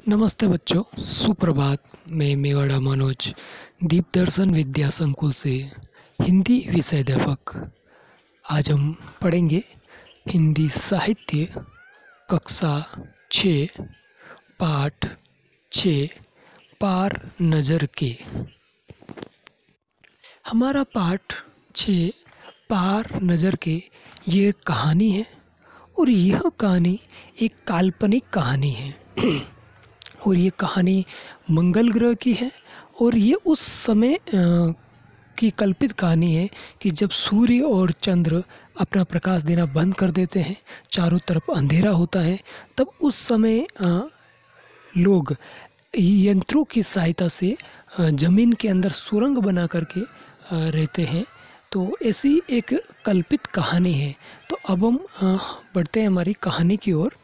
नमस्ते बच्चों, सुप्रभात। मैं मेवाड़ा मनोज दीपदर्शन विद्या संकुल से हिंदी विषयाध्यापक। आज हम पढ़ेंगे हिंदी साहित्य कक्षा 6 पाठ 6 पार नज़र के। हमारा पाठ 6 पार नज़र के ये कहानी है और यह कहानी एक काल्पनिक कहानी है और ये कहानी मंगल ग्रह की है और ये उस समय की कल्पित कहानी है कि जब सूर्य और चंद्र अपना प्रकाश देना बंद कर देते हैं, चारों तरफ अंधेरा होता है, तब उस समय लोग यंत्रों की सहायता से ज़मीन के अंदर सुरंग बना करके रहते हैं। तो ऐसी एक कल्पित कहानी है। तो अब हम बढ़ते हैं हमारी कहानी की ओर।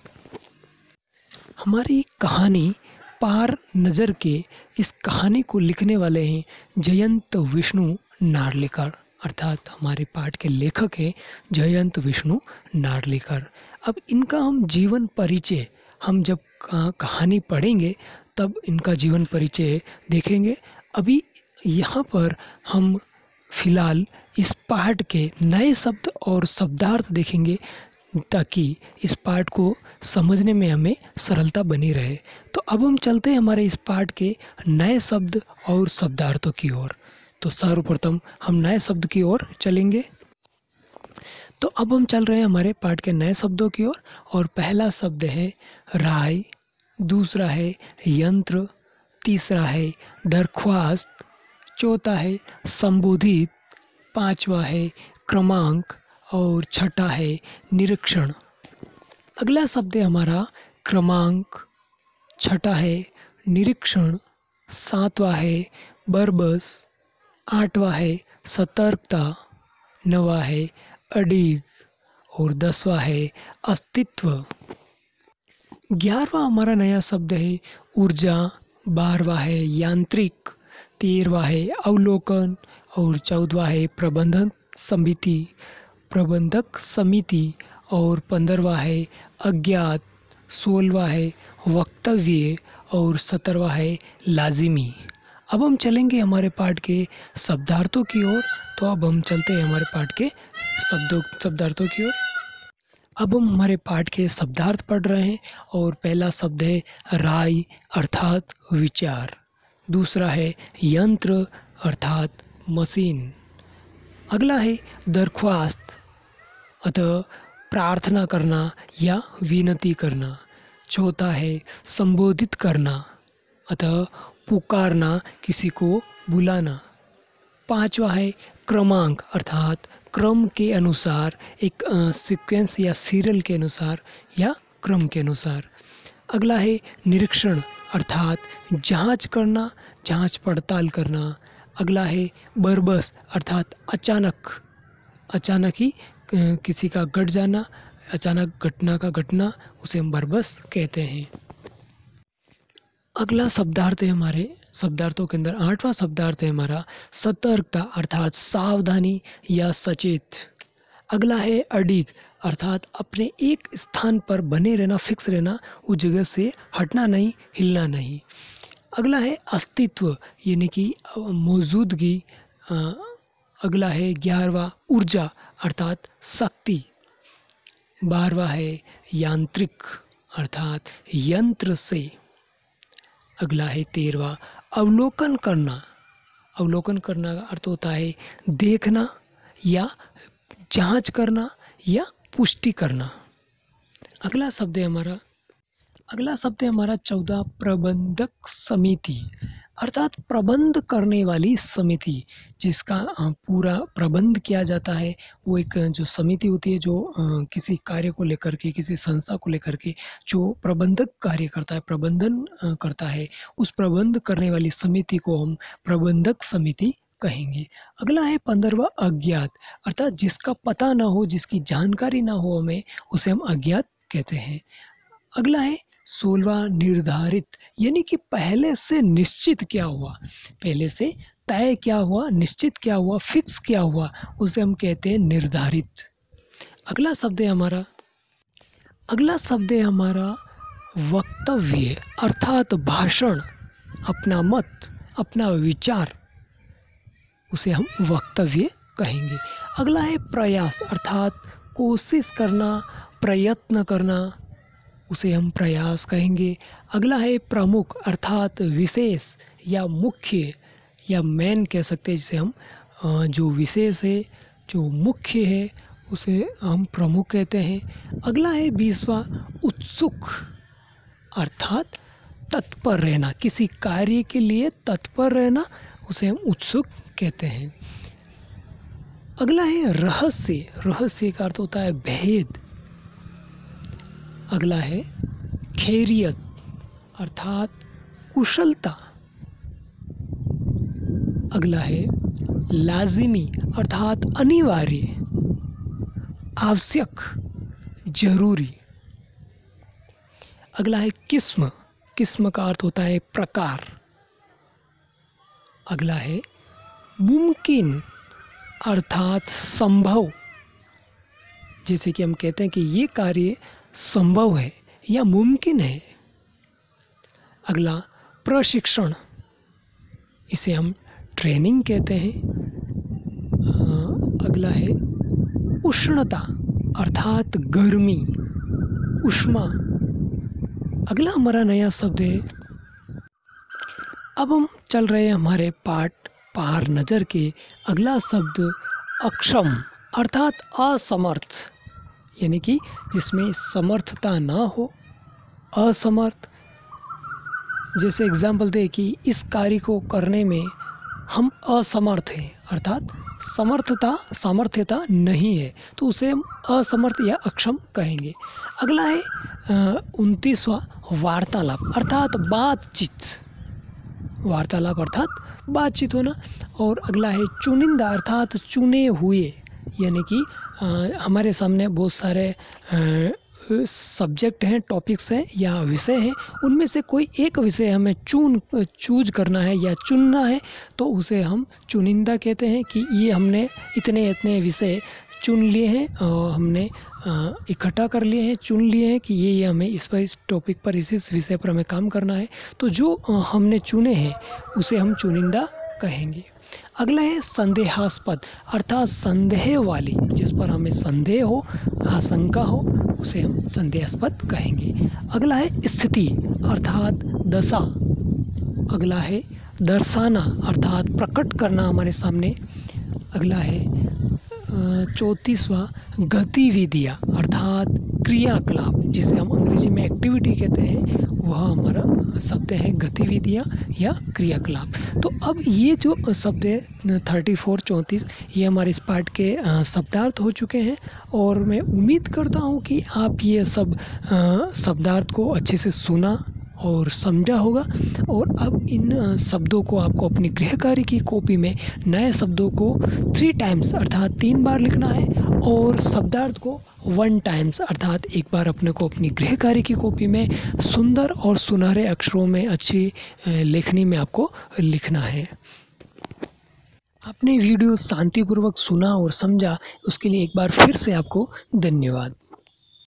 हमारी कहानी पार नज़र के, इस कहानी को लिखने वाले हैं जयंत विष्णु नार्लिकर, अर्थात हमारे पाठ के लेखक हैं जयंत विष्णु नार्लिकर। अब इनका हम जीवन परिचय, हम जब कहानी पढ़ेंगे तब इनका जीवन परिचय देखेंगे। अभी यहाँ पर हम फिलहाल इस पाठ के नए शब्द और शब्दार्थ देखेंगे ताकि इस पाठ को समझने में हमें सरलता बनी रहे। तो अब हम चलते हैं हमारे इस पाठ के नए शब्द और शब्दार्थों की ओर। तो सर्वप्रथम हम नए शब्द की ओर चलेंगे। तो अब हम चल रहे हैं हमारे पाठ के नए शब्दों की ओर और पहला शब्द है राय, दूसरा है यंत्र, तीसरा है दरख्वास्त, चौथा है संबोधित, पांचवा है क्रमांक और छठा है निरीक्षण। अगला शब्द है हमारा क्रमांक, छठा है निरीक्षण, सातवां है बरबस, आठवां है सतर्कता, नवा है अडिग और 10वां है अस्तित्व। 11वां हमारा नया शब्द है ऊर्जा, 12वां है यांत्रिक, 13वां है अवलोकन और 14वां है प्रबंधक समिति और 15वां है अज्ञात, 16वां है वक्तव्य और 17वां है लाजिमी। अब हम चलेंगे हमारे पाठ के शब्दार्थों की ओर। तो अब हम चलते हैं हमारे पाठ के शब्दार्थों की ओर। अब हम हमारे पाठ के शब्दार्थ पढ़ रहे हैं और पहला शब्द है राय अर्थात विचार, दूसरा है यंत्र अर्थात मशीन, अगला है दरख्वास्त अतः प्रार्थना करना या विनती करना, चौथा है संबोधित करना अतः पुकारना, किसी को बुलाना, पांचवा है क्रमांक अर्थात क्रम के अनुसार, एक सीक्वेंस या सीरियल के अनुसार या क्रम के अनुसार, अगला है निरीक्षण अर्थात जांच करना, जांच पड़ताल करना, अगला है बरबस अर्थात अचानक ही किसी का घट जाना, अचानक घटना का घटना, उसे हम बरबस कहते हैं। अगला शब्दार्थ है हमारे शब्दार्थों के अंदर 8वां शब्दार्थ है हमारा सतर्कता अर्थात सावधानी या सचेत, अगला है अडिग अर्थात अपने एक स्थान पर बने रहना, फिक्स रहना, उस जगह से हटना नहीं, हिलना नहीं, अगला है अस्तित्व यानी कि मौजूदगी, अगला है 11वां ऊर्जा अर्थात शक्ति, 12वां है यांत्रिक अर्थात यंत्र से, अगला है 13वां अवलोकन करना। अवलोकन करना का अर्थ होता है देखना या जांच करना या पुष्टि करना। अगला शब्द है हमारा 14 प्रबंधक समिति अर्थात प्रबंध करने वाली समिति, जिसका पूरा प्रबंध किया जाता है। वो एक जो समिति होती है जो किसी कार्य को लेकर के, किसी संस्था को लेकर के जो प्रबंधक कार्य करता है, प्रबंधन करता है, उस प्रबंध करने वाली समिति को हम प्रबंधक समिति कहेंगे। अगला है 15वां अज्ञात अर्थात जिसका पता ना हो, जिसकी जानकारी ना हो हमें, उसे हम अज्ञात कहते हैं। अगला है 16वां निर्धारित यानी कि पहले से निश्चित क्या हुआ, पहले से तय क्या हुआ, निश्चित क्या हुआ, फिक्स क्या हुआ, उसे हम कहते हैं निर्धारित। अगला शब्द है हमारा वक्तव्य अर्थात भाषण, अपना मत, अपना विचार, उसे हम वक्तव्य कहेंगे। अगला है प्रयास अर्थात कोशिश करना, प्रयत्न करना, उसे हम प्रयास कहेंगे। अगला है प्रमुख अर्थात विशेष या मुख्य या मेन कह सकते हैं, जिसे हम जो विशेष है, जो मुख्य है, उसे हम प्रमुख कहते हैं। अगला है 20वां उत्सुक अर्थात तत्पर रहना, किसी कार्य के लिए तत्पर रहना, उसे हम उत्सुक कहते हैं। अगला है रहस्य, रहस्य का अर्थ होता है भेद। अगला है खैरियत अर्थात कुशलता। अगला है लाजिमी अर्थात अनिवार्य, आवश्यक, जरूरी। अगला है किस्म, किस्म का अर्थ होता है प्रकार। अगला है मुमकिन अर्थात संभव, जैसे कि हम कहते हैं कि ये कार्य संभव है या मुमकिन है। अगला प्रशिक्षण, इसे हम ट्रेनिंग कहते हैं। अगला है उष्णता अर्थात गर्मी, उष्मा। अगला हमारा नया शब्द है, अब हम चल रहे हैं हमारे पाठ पार नज़र के। अगला शब्द अक्षम अर्थात असमर्थ, यानी कि जिसमें समर्थता ना हो, असमर्थ। जैसे एग्जाम्पल दे कि इस कार्य को करने में हम असमर्थ हैं, अर्थात सामर्थ्यता नहीं है, तो उसे हम असमर्थ या अक्षम कहेंगे। अगला है 29वां वार्तालाप अर्थात बातचीत, वार्तालाप अर्थात बातचीत होना। और अगला है चुनिंदा अर्थात चुने हुए, यानी कि हमारे सामने बहुत सारे सब्जेक्ट हैं, टॉपिक्स हैं या विषय हैं, उनमें से कोई एक विषय हमें चूज करना है या चुनना है, तो उसे हम चुनिंदा कहते हैं। कि ये हमने इतने विषय चुन लिए हैं, हमने इकट्ठा कर लिए हैं, चुन लिए हैं कि ये हमें इस टॉपिक पर, इस विषय पर हमें काम करना है, तो जो हमने चुने हैं उसे हम चुनिंदा कहेंगे। अगला है संदेहास्पद अर्थात संदेह वाली, जिस पर हमें संदेह हो, आशंका हो, उसे हम संदेहास्पद कहेंगे। अगला है स्थिति अर्थात दशा। अगला है दर्शाना अर्थात प्रकट करना हमारे सामने। अगला है 34वां गतिविधियाँ अर्थात क्रियाकलाप, जिसे हम अंग्रेजी में एक्टिविटी कहते हैं, वह हमारा शब्द है गतिविधियाँ या क्रियाकलाप। तो अब ये जो शब्द है 34, 34, ये हमारे इस पाठ के शब्दार्थ हो चुके हैं। और मैं उम्मीद करता हूँ कि आप ये सब शब्दार्थ को अच्छे से सुना और समझा होगा। और अब इन शब्दों को आपको अपनी गृह कार्य की कॉपी में नए शब्दों को 3 टाइम्स अर्थात 3 बार लिखना है, और शब्दार्थ को 1 टाइम्स अर्थात 1 बार अपने को अपनी गृह कार्य की कॉपी में सुंदर और सुनहरे अक्षरों में अच्छी लेखनी में आपको लिखना है। आपने वीडियो शांतिपूर्वक सुना और समझा, उसके लिए एक बार फिर से आपको धन्यवाद।